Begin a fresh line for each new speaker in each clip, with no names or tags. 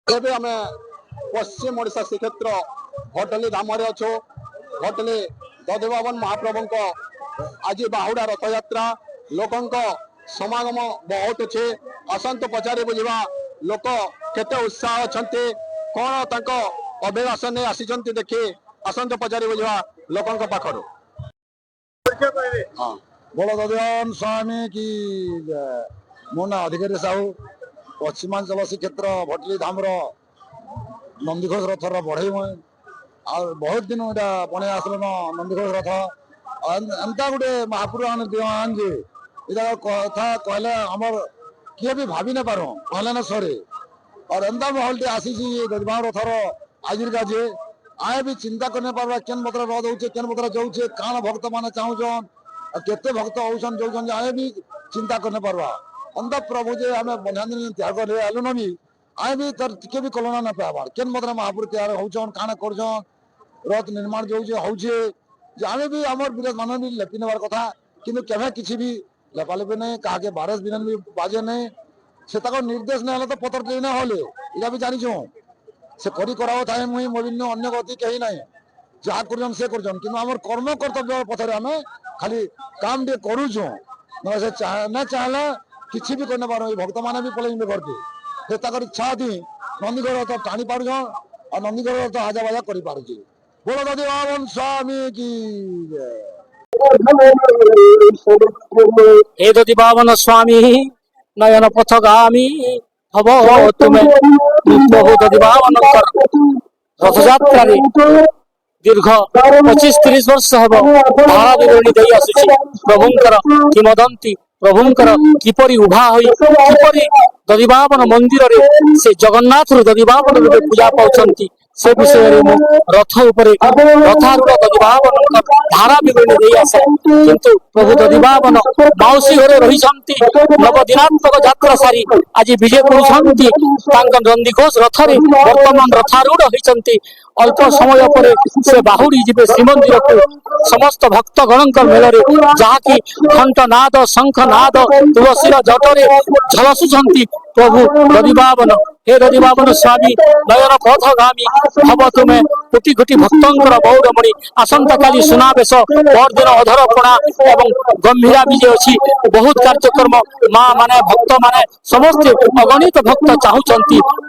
ଏବେ ଆମେ ପଶ୍ଚିମ ଓଡ଼ିଶା ଶ୍ରୀକ୍ଷେତ୍ର ଭଟଲି ଧାମରେ ଅଛୁ। ଭଟଲି ଦଧିବାବନ ମହାପ୍ରଭୁଙ୍କ ଆଜି ବାହୁଡ଼ା ରଥଯାତ୍ରା ଲୋକଙ୍କ ସମାଗମ ବହୁତ ଅଛି। ଆସନ୍ତୁ ପଚାରି ବୁଝିବା ଲୋକ କେତେ ଉତ୍ସାହ ଅଛନ୍ତି, କ'ଣ ତାଙ୍କ ଅଭିଳାଷ ନେଇ ଆସିଛନ୍ତି ଦେଖି ଆସନ୍ତୁ ପଚାରି ବୁଝିବା ଲୋକଙ୍କ ପାଖରୁ।
ହଁ ବଳ ଦଧିବାବନ ସ୍ୱାମୀ କି ମୋ ନାଁ ଅଧିକାରୀ ସାହୁ। ପଶ୍ଚିମାଞ୍ଚଳ ଶ୍ରୀକ୍ଷେତ୍ର ଭଟଲି ଧାମର ନନ୍ଦିଘୋଷ ରଥର ବଢ଼େଇ ମୁଇଁ ଆଉ ବହୁତ ଦିନ ଏଇଟା ବଣେଇ ଆସିଲନ ନନ୍ଦିଘୋଷ ରଥ ଏନ୍ତା ଗୋଟେ ମହାପୁର ଆଣି ଦିଆନ୍ ଯେ ଏଇଟା କଥା କହିଲେ ଆମର କିଏ ବି ଭାବି ନାଇଁ ପାରୁ କହିଲେ ନା ସରେ। আর এন্তা মহলটি আসিছি দধিবাবন রথর আজির কাজে আয়ে ବି ଚିନ୍ତା କରି ନାଇଁ ପାରବା କେନ୍ ପତ୍ର ରଦ ହଉଛେ କେନ୍ ପତ୍ର ଯାଉଛେ କାଣ ଭକ୍ତ ମାନେ ଚାହୁଁଛନ୍ ଆଉ କେତେ ଭକ୍ତ ହଉଛନ୍ ଯାଉଛନ୍ ଯେ ଆଏ ବି ଚିନ୍ତା କରି ନାଇଁ ପାରବା। ଏନ୍ତା ପ୍ରଭୁ ଯେ ଆମେ ବନ୍ଧ୍ୟାନ ତ୍ୟାଗ ରେ ଆଲୁନ ବି ଆଏ ବି ତାର ଟିକେ ବି କଲନା ନାଇଁ ପାଇବାର୍ କେନ୍ ପତ୍ର ମହାପୁର ତିଆରି ହଉଛନ୍ କାଣା କରୁଛନ୍ ରଥ ନିର୍ମାଣ ଯାଉଛେ ହଉଛେ ଯେ ଆମେ ବି ଆମର ବିରୋଧ ମାନେ ବି ଲେପି ନେବାର କଥା କିନ୍ତୁ କେବେ କିଛି ବି ଲେପାଲେପି ନାଇଁ କାହାକେ ବାରସ ବିରାନ ବି ବାଜେ ନାଇଁ ସେ ତାଙ୍କ ନିର୍ଦ୍ଦେଶ ନେଲେ ତ ପତ୍ର ଦେଇ ନା ହଲେ ଏଇଟା ବି ଜାଣିଛୁ ସେ କରି କରାও ଥାଏ ମୁଇଁ ମୋବିନ ଅନ୍ୟ ଗତି କେହି ନାହିଁ ଯାହା କରୁଛନ୍ ସେ କରୁଛନ୍ କିନ୍ତୁ ଆମର କର୍ମ କର୍ତ୍ତବ୍ୟ ପଥରେ ଆମେ ଖାଲି କାମ ଟିକେ କରୁଛୁ ନହେଲେ ସେ ନା ଚାହିଁଲେ କିଛି ବି କରିନେବାର ଏଇ ଭକ୍ତମାନେ ବି ପଳେଇବେ ଘରକୁ ସେ ତାଙ୍କର ଇଚ୍ଛା ଅଛି ନନ୍ଦିଘୋଷ ରଥ ଟାଣି ପାରୁଛନ୍ ଆଉ ନନ୍ଦିଘୋଷ ରଥ ଆଜା ବାଜା କରିପାରୁଛି। ବୋଲ ଦଧିବାବନ ସ୍ୱାମୀ କି
हे दधिबावन स्वामी नयन पथगामी हब तुमे प्रभु दधिबावनकर रथयात्रा दीर्घ 25-30 वर्ष हम धारा विवरणी दे आसुची प्रभुंकर किंवदंती प्रभुंकर किपरि उभा होई किपरि दधिबावन मंदिर रे से जगन्नाथ रु दधिबावन रूपे पूजा पाउछंती से विषय रे रथ उपरे रथारूढ़ दधिबावन धारा विवरणी दे आसे किंतु प्रभु दधिबावन माउसी घरे रहिछंती नवदिनात्मक यात्रा सारी आज विजय करुछंती तांक नंदीघोष रथरे वर्तमान रथारूढ़ होइछंती अल्प समय पर से बाहुड़ी जीवे श्रीमंदिर को समस्त भक्त गणक मेलरे जहाँकि घंट नाद शंख नाद तुलसीर जटरे झलसुंट प्रभु दधिबावन हे दधिबावन स्वामी नयन पथगामी हब तुमे कोटि कोटि भक्तर बौरमणि आसंता काली सुनावेश परदिन अधरपणा एवं गंभीरा विजय अच्छी बहुत कार्यक्रम माँ माने भक्त माने समस्त अगणित भक्त चाहूंट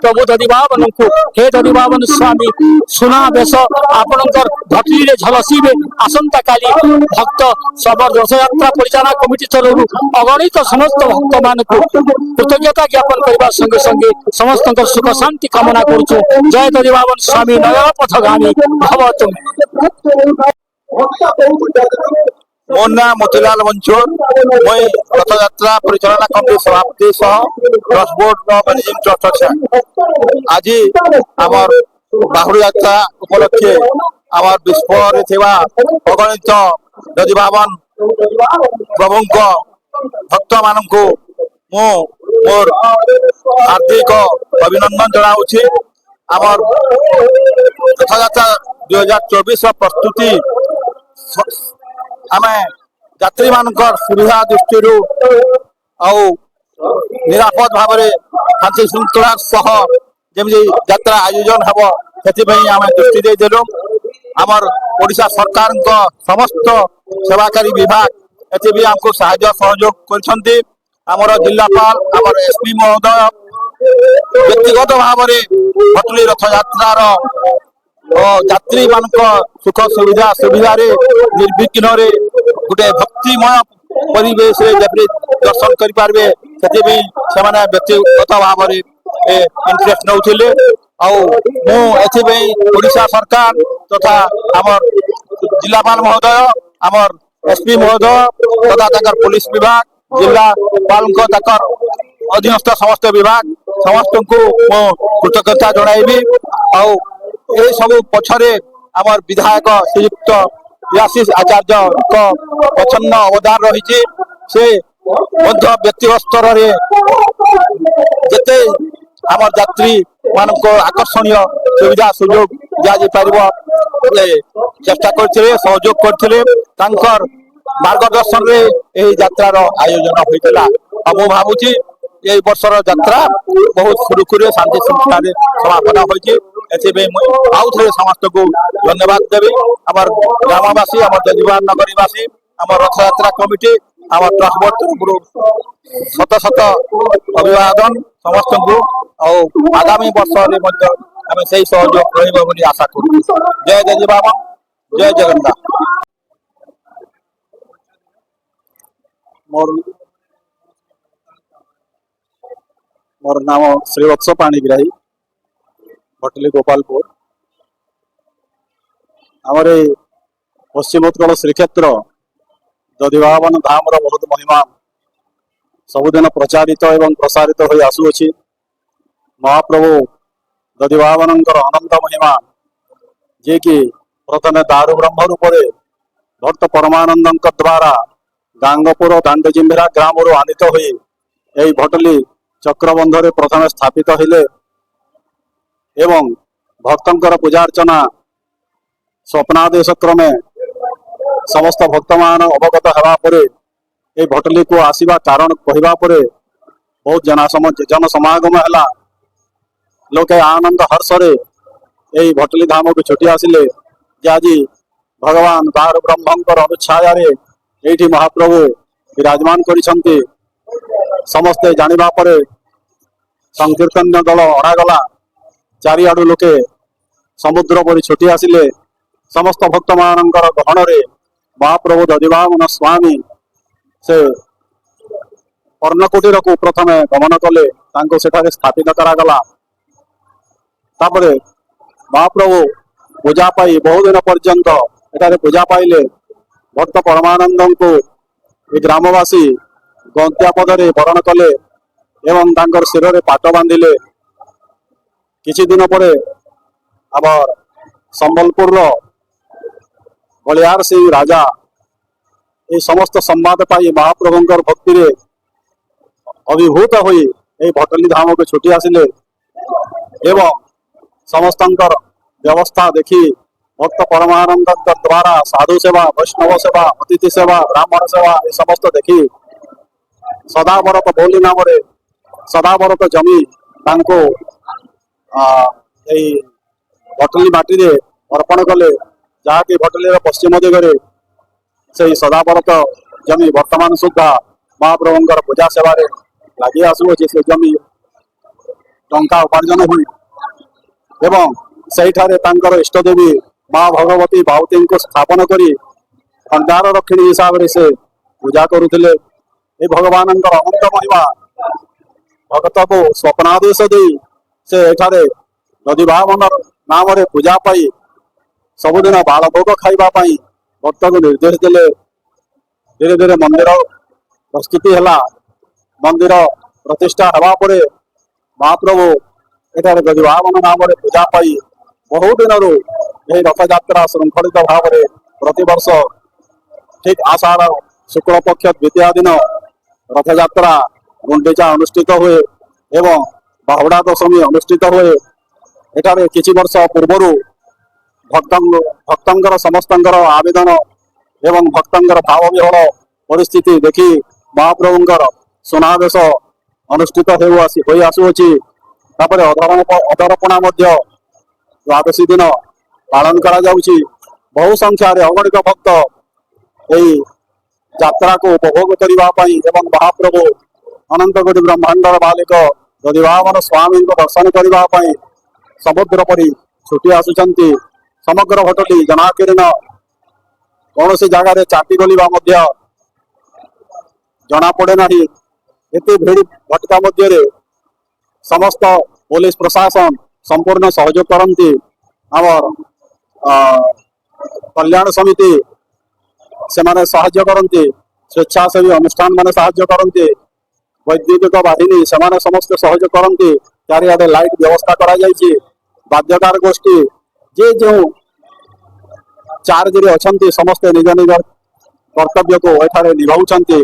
प्रभु दधिबावन को हे दधिबावन स्वामी सुनावेश आपणकर भटली झलसीबे आसंता काली भक्त सब रथयात्रा परिचालना कमिटी तरफ अगणित समस्त भक्त मान कृतज्ञता ज्ञापन करने संगे संगे समस्त सुख शांति कामना करुचु। जय दधिबावन स्वामी नयन पथगामी भव तुमे।
ମୋ ନାଁ ମୋତିଲାଲ ବଞ୍ଚୋର ମୁଇଁ ରଥଯାତ୍ରା ପରିଚାଳନା କମିଟି ସଭାପତି ସହ ଟ୍ରଷ୍ଟ ବୋର୍ଡର ମ୍ୟାନେଜିଂ ଟ୍ରଷ୍ଟ ଅଛି। ଆଜି ଆମର ବାହୁଡା ଯାତ୍ରା ଉପଲକ୍ଷେ ଆମର ବିଶ୍ୱରେ ଥିବା ଅଗଣିତ ଦଧିବାବନ ପ୍ରଭୁଙ୍କ ଭକ୍ତମାନଙ୍କୁ ମୁଁ ମୋର ହାର୍ଦ୍ଦିକ ଅଭିନନ୍ଦନ ଜଣାଉଛି। ଆମର ରଥଯାତ୍ରା 2024 ପ୍ରସ୍ତୁତି आमे यात्री मानकर सुविधा दृष्टि आउ निरापद भाव शांति श्रृंखला सह जमी यात्रा आयोजन हम से आम दृष्टि देदेलु। आमर ओडिशा सरकार समस्त सेवाकारी विभाग एति भी आमको साहाय्य सहयोग करछंती। आमर जिलापाल आमर एसपी महोदय व्यक्तिगत भाव भटली रथ यात्रार यात्री मान सुख सुविधा सुविधा निर्विघ्न गोटे भक्तिमय परिवेश दर्शन करें से व्यक्तिगत भाव इंटरेस्ट नौले ओडिशा सरकार तथा आमर जिलापाल महोदय आमर एसपी महोदय तथा पुलिस विभाग जिलापाल अधीनस्थ समस्त विभाग समस्त को कृतज्ञता जणाइबी। यही सब पछरे आमर विधायक श्रीयुक्त आशीष आचार्य प्रचंड अवदान रही से व्यक्तिगत स्तर जिते आमर यात्री मान आकर्षणीय सुविधा सुजोग दि पार चेष्टा करते सहयोग करते मार्गदर्शन रे यही यात्रार आयोजन होता। मु भावुची এই বর্ষর যাত্রা বহুত সুরুখুরে শান্তি শৃঙ্খলার সমাপন হয়েছে। এথিপাই মুই আউ থরে সমস্তকে ধন্যবাদ দেবি। আমার গ্রামবাসী, আমার যদিবার নগরীবাসী, আমার রথযাত্রা কমিটি, আমার ট্রাস্ট বোর্ড তরফରୁ শত শত অভিবাদন ସମସ୍ତଙ୍କୁ। ଆଉ ଆଗାମୀ ବର୍ଷରେ ମଧ୍ୟ ଆମେ ସେଇ ସହଯୋଗ ରହିବ ବୋଲି ଆଶା କରୁଛୁ। ଜୟ ଜଗନ୍ନାଥ, ଜୟ ଜଗନ୍ନାଥ। ମୋର ନାମ ଶ୍ରୀବତ୍ସ ପାଣିଗ୍ରାହୀ, ଭଟଲି ଗୋପାଳପୁର। ଆମର ଏଇ ପଶ୍ଚିମ ଉତ୍କଳ ଶ୍ରୀକ୍ଷେତ୍ର ଦଧିବାବନ ଧାମର ବହୁତ ମହିମା ସବୁଦିନ ପ୍ରଚାରିତ ଏବଂ ପ୍ରସାରିତ ହୋଇ ଆସୁଅଛି। ମହାପ୍ରଭୁ ଦଧିବାବନଙ୍କର ଅନନ୍ତ ମହିମା, ଯିଏକି ପ୍ରଥମେ ଦାରୁ ବ୍ରହ୍ମ ରୂପରେ ଭକ୍ତ ପରମାନନ୍ଦଙ୍କ ଦ୍ୱାରା ଗାଙ୍ଗପୁର ଦାଣ୍ଡଜିମ୍ଭେରା ଗ୍ରାମରୁ ଆନିତ ହୋଇ ଏହି ଭଟଲି ଚକ୍ରବନ୍ଧରେ ପ୍ରଥମେ ସ୍ଥାପିତ ହେଲେ ଏବଂ ଭକ୍ତଙ୍କର ପୂଜାର୍ଚ୍ଚନା ସ୍ୱପ୍ନାଦେଶ କ୍ରମେ ସମସ୍ତ ଭକ୍ତମାନ ଅବଗତ ହେବା ପରେ এই ভটলিକୁ ଆସିବା କାରଣ କହିବା ପରେ ବହୁତ ଜନସମାଗମ ହେଲା। ଲୋକେ ଆନନ୍ଦ ହର୍ଷରେ এই ଭଟଲି ଧାମକୁ ଛୁଟି ଆସିଲେ ଯେ ଆଜି ଭଗବାନ ଦାରୁ ବ୍ରହ୍ମଙ୍କର ଅନୁଚ୍ଛାୟାରେ ଏଇଠି ମହାପ୍ରଭୁ ବିରାଜମାନ କରିଛନ୍ତି। ସମସ୍ତେ ଜାଣିବା ପରେ ସଂକୀର୍ତ୍ତନ୍ୟ ଦଳ ଅଣାଗଲା। ଚାରିଆଡୁ ଲୋକେ ସମୁଦ୍ର ପରି ଛୁଟି ଆସିଲେ। ସମସ୍ତ ଭକ୍ତମାନଙ୍କର ଗହଣରେ ମହାପ୍ରଭୁ ଦଧିବାମନ ସ୍ୱାମୀ ସେ ପର୍ଣ୍ଣକୁଟୀରକୁ ପ୍ରଥମେ ଗମନ କଲେ, ତାଙ୍କୁ ସେଠାରେ ସ୍ଥାପିତ କରାଗଲା। ତାପରେ ମହାପ୍ରଭୁ ପୂଜା ପାଇ ବହୁଦିନ ପର୍ଯ୍ୟନ୍ତ ଏଠାରେ ପୂଜା ପାଇଲେ। ଭକ୍ତ ପରମାନନ୍ଦଙ୍କୁ ଏ ଗ୍ରାମବାସୀ ଗନ୍ତ୍ୟା ପଦରେ ବରଣ କଲେ ଏବଂ ତାଙ୍କର ଶିରରେ ପାଟ ବାନ୍ଧିଲେ। କିଛି ଦିନ ପରେ ଆମର ସମ୍ବଲପୁରର ବଳିୟାର ସିଂ ରାଜା এই সমস্ত সম্বাদ পাই মহাপ্রভুঙ্কর ভক্তিরে অভিভূত হয়ে এই ভটলি ধামকে ছুটি আসিলে এবং সমস্তঙ্কর ব্যবস্থা দেখি ভক্ত পরমানন্দଙ୍କ দ্বারা সাধু সেবা, বৈষ্ণব সেবা, অতিথি সেবা, ব্রাহ্মণ সেবা এই সমস্ত দেখি সদাবরত বৌলি নামরে সদাবরত জমি তাଙ୍କୁ এই ভটলি মাটিরে অর্পণ কলে, ଯାହାକି ଭଟଲିର ପଶ୍ଚିମ ଦିଗରେ সেই ସଦାବରତ ଜମି ବର୍ତ୍ତମାନ ସୁଦ୍ଧା ମହାପ୍ରଭୁଙ୍କର ପୂଜା ସେବାରେ ଲାଗି ଆସୁଅଛି। ସେ ଜମି ଟଙ୍କା ଉପାର୍ଜନ ହୁଏ ଏବଂ ସେଇଠାରେ ତାଙ୍କର ଇଷ୍ଟଦେବୀ ମା ଭଗବତୀ ବାଉତୀଙ୍କୁ ସ୍ଥାପନ କରି ଭଣ୍ଡାର ରକ୍ଷିଣୀ ହିସାବରେ ସେ ପୂଜା କରୁଥିଲେ। এই ଭଗବାନଙ୍କର ଅନନ୍ତ ମହିମା ଭକ୍ତକୁ ସ୍ୱପ୍ନାଦେଶ ଦେଇ ସେ ଏଠାରେ ଦଧିବାମନ ନାମରେ ପୂଜା ପାଇ ସବୁଦିନ ବାଳଭୋଗ ଖାଇବା ପାଇଁ ଭକ୍ତକୁ ନିର୍ଦ୍ଦେଶ ଦେଲେ। ଧୀରେ ଧୀରେ ମନ୍ଦିର ପ୍ରସ୍ତୁତି ହେଲା। ମନ୍ଦିର ପ୍ରତିଷ୍ଠା ହେବା ପରେ ମହାପ୍ରଭୁ ଏଠାରେ ଦଧିବାମନ ନାମରେ ପୂଜା ପାଇ ବହୁ ଦିନରୁ ଏହି ରଥଯାତ୍ରା ଶୃଙ୍ଖଳିତ ଭାବରେ ପ୍ରତିବର୍ଷ ଠିକ ଆଷାଢ଼ ଶୁକ୍ଳ ପକ୍ଷ ଦ୍ୱିତୀୟ ଦିନ ରଥଯାତ୍ରା ଗୁଣ୍ଡିଚା ଅନୁଷ୍ଠିତ ହୁଏ ଏବଂ ବାହୁଡ଼ା ଦଶମୀ ଅନୁଷ୍ଠିତ ହୁଏ। ଏଠାରେ କିଛି ବର୍ଷ ପୂର୍ବରୁ ଭକ୍ତଙ୍କର ସମସ୍ତଙ୍କର ଆବେଦନ ଏବଂ ଭକ୍ତଙ୍କର ଭାବ ବିହଳ ପରିସ୍ଥିତି ଦେଖି ମହାପ୍ରଭୁଙ୍କର ସୁନାବେଶ ଅନୁଷ୍ଠିତ ହୋଇ ଆସୁଅଛି। ତାପରେ ଅଧରପଣା ମଧ୍ୟ ଦ୍ୱାଦଶୀ ଦିନ ପାଳନ କରାଯାଉଛି। ବହୁ ସଂଖ୍ୟାରେ ଅଗଣିତ ଭକ୍ତ ଏହି ଯାତ୍ରାକୁ ଉପଭୋଗ କରିବା ପାଇଁ ଏବଂ ମହାପ୍ରଭୁ ଅନନ୍ତ କୋଟି ବ୍ରହ୍ମାଣ୍ଡର ମାଲିକ ଦଧିବାମନ ସ୍ୱାମୀଙ୍କ ଦର୍ଶନ କରିବା ପାଇଁ ସମୁଦ୍ର ପରି ଛୁଟି ଆସୁଛନ୍ତି। ସମଗ୍ର ଭଟଲି ଜନାକୀର୍ଣ୍ଣ, କୌଣସି ଜାଗାରେ ଚାପି ଗଲିବା ମଧ୍ୟ ଜଣାପଡ଼େ ନାହିଁ। ଏତେ ଭିଡ଼ ଭଟକା ମଧ୍ୟରେ ସମସ୍ତ ପୋଲିସ ପ୍ରଶାସନ ସମ୍ପୂର୍ଣ୍ଣ ସହଯୋଗ କରନ୍ତି। ଆମର କଲ୍ୟାଣ ସମିତି ସେମାନେ ସାହାଯ୍ୟ କରନ୍ତି, ସ୍ୱେଚ୍ଛାସେବୀ ଅନୁଷ୍ଠାନ ମାନେ ସାହାଯ୍ୟ କରନ୍ତି, ବୈଦ୍ୟୁତିକ ବାହିନୀ ସେମାନେ ସମସ୍ତେ ସହଯୋଗ କରନ୍ତି। ଚାରିଆଡେ ଲାଇଟ୍ ବ୍ୟବସ୍ଥା କରାଯାଇଛି। ବାଦ୍ୟକାର ଗୋଷ୍ଠୀ ଯେ ଯେଉଁ ଚାର୍ଜରେ ଅଛନ୍ତି ସମସ୍ତେ ନିଜ ନିଜ କର୍ତ୍ତବ୍ୟକୁ ଏଠାରେ ନିଭାଉଛନ୍ତି।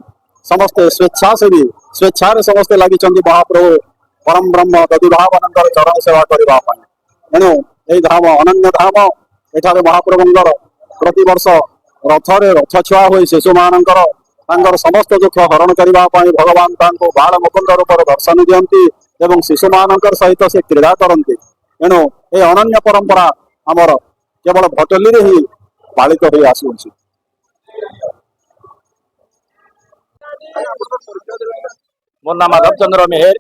ସମସ୍ତେ ସ୍ୱେଚ୍ଛାରେ ସମସ୍ତେ ଲାଗିଛନ୍ତି ମହାପ୍ରଭୁ ପରମ ବ୍ରହ୍ମ ଦଧିବାମନଙ୍କର ଚରଣ ସେବା କରିବା ପାଇଁ। ଏଣୁ ଏହି ଧାମ ଅନନ୍ୟ ଧାମ। ଏଠାରେ ମହାପ୍ରଭୁଙ୍କର ପ୍ରତିବର୍ଷ ରଥରେ ରଥ ଛୁଆ ହୋଇ ଶିଶୁମାନଙ୍କର ତାଙ୍କର ସମସ୍ତ ଦୁଃଖ ହରଣ କରିବା ପାଇଁ ଭଗବାନ ତାଙ୍କୁ ବାଳ ମୁକୁନ୍ଦ ରୂପରେ ଦର୍ଶନ ଦିଅନ୍ତି ଏବଂ ଶିଶୁମାନଙ୍କର ସହିତ ସେ କ୍ରୀଡ଼ା କରନ୍ତି। ଏଣୁ ଏ ଅନନ୍ୟ ପରମ୍ପରା ଆମର କେବଳ ଭଟଲିରେ ହିଁ ପାଳିତ ହୋଇ ଆସୁଅଛି।
ମୋ ନାଁ ମାଧବ ଚନ୍ଦ୍ର ମେହେର।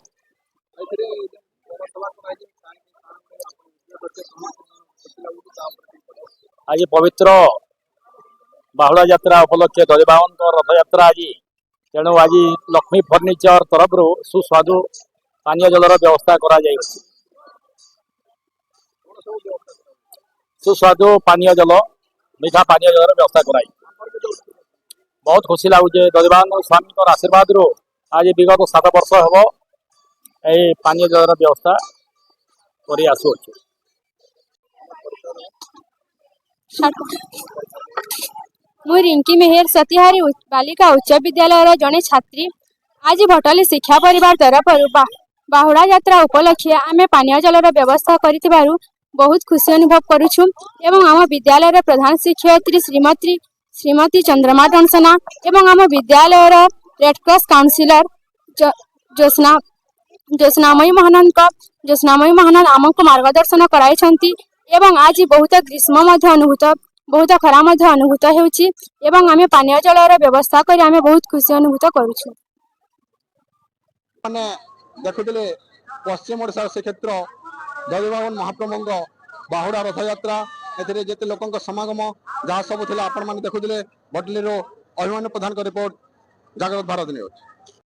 ଆଜି ପବିତ୍ର ବାହୁଡ଼ା ଯାତ୍ରା ଉପଲକ୍ଷେ ଦଧିବାବନଙ୍କ ରଥଯାତ୍ରା ଆଜି। ତେଣୁ ଆଜି ଲକ୍ଷ୍ମୀ ଫର୍ଣ୍ଣିଚର ତରଫରୁ ସୁସ୍ୱାଦୁ ପାନୀୟ ଜଳର ବ୍ୟବସ୍ଥା କରାଯାଇଛି। ସୁସ୍ୱାଦୁ ପାନୀୟ ଜଳ, ମିଠା ପାନୀୟ ଜଳର ବ୍ୟବସ୍ଥା କରାଯାଇଛି। ବହୁତ ଖୁସି ଲାଗୁଛି ଦଧିବାବନ ସ୍ୱାମୀଙ୍କର ଆଶୀର୍ବାଦରୁ ଆଜି ବିଗତ 7 ବର୍ଷ ହେବ এই পানীয় জলের ব্যবস্থা করে আসুଅଛୁ।
ମୁଁ ରିଙ୍କି ମେହେର ସତିହାରୀ ବାଲିକା ଉଚ୍ଚ ବିଦ୍ୟାଳୟର ଜଣେ ଛାତ୍ରୀ। ଆଜି ଭଟଲି ଶିକ୍ଷା ପରିବାର ତରଫରୁ ବାହୁଡ଼ା ଯାତ୍ରା ଉପଲକ୍ଷେ ଆମେ ପାନୀୟ ଜଳର ବ୍ୟବସ୍ଥା କରିଥିବାରୁ ବହୁତ ଖୁସି ଅନୁଭବ କରୁଛୁ ଏବଂ ଆମ ବିଦ୍ୟାଳୟର ପ୍ରଧାନ ଶିକ୍ଷୟିତ୍ରୀ ଶ୍ରୀମତୀ ଚନ୍ଦ୍ରମା ଦଂସନା ଏବଂ ଆମ ବିଦ୍ୟାଳୟର ରେଡ୍କ୍ରସ୍ କାଉନସିଲର ଜ୍ୟୋତ୍ସ୍ନାମୟୀ ମହାନନ୍ଦ ଆମକୁ ମାର୍ଗଦର୍ଶନ କରାଇଛନ୍ତି ଏବଂ ଆଜି ବହୁତ ଗ୍ରୀଷ୍ମ ମଧ୍ୟ ବହୁତ ଖରା ମଧ୍ୟ ଅନୁଭୂତ ହେଉଛି ଏବଂ ଆମେ ପାନୀୟ ଜଳର ବ୍ୟବସ୍ଥା କରି ଆମେ ବହୁତ ଖୁସି ଅନୁଭୂତ କରୁଛୁ।
ମାନେ ଦେଖୁଥିଲେ ପଶ୍ଚିମ ଓଡ଼ିଶାର ଶ୍ରୀକ୍ଷେତ୍ର ଦଧିବାବନ ମହାପ୍ରଭୁଙ୍କ ବାହୁଡ଼ା ରଥଯାତ୍ରା। ଏଥିରେ ଯେତେ ଲୋକଙ୍କ ସମାଗମ ଯାହା ସବୁ ଥିଲା ଆପଣମାନେ ଦେଖୁଥିଲେ। ଭଟଲିରୁ ଅଭିମନ୍ୟୁ ପ୍ରଧାନଙ୍କ ରିପୋର୍ଟ, ଜାଗ୍ରତ ଭାରତ ନ୍ୟୁଜ୍।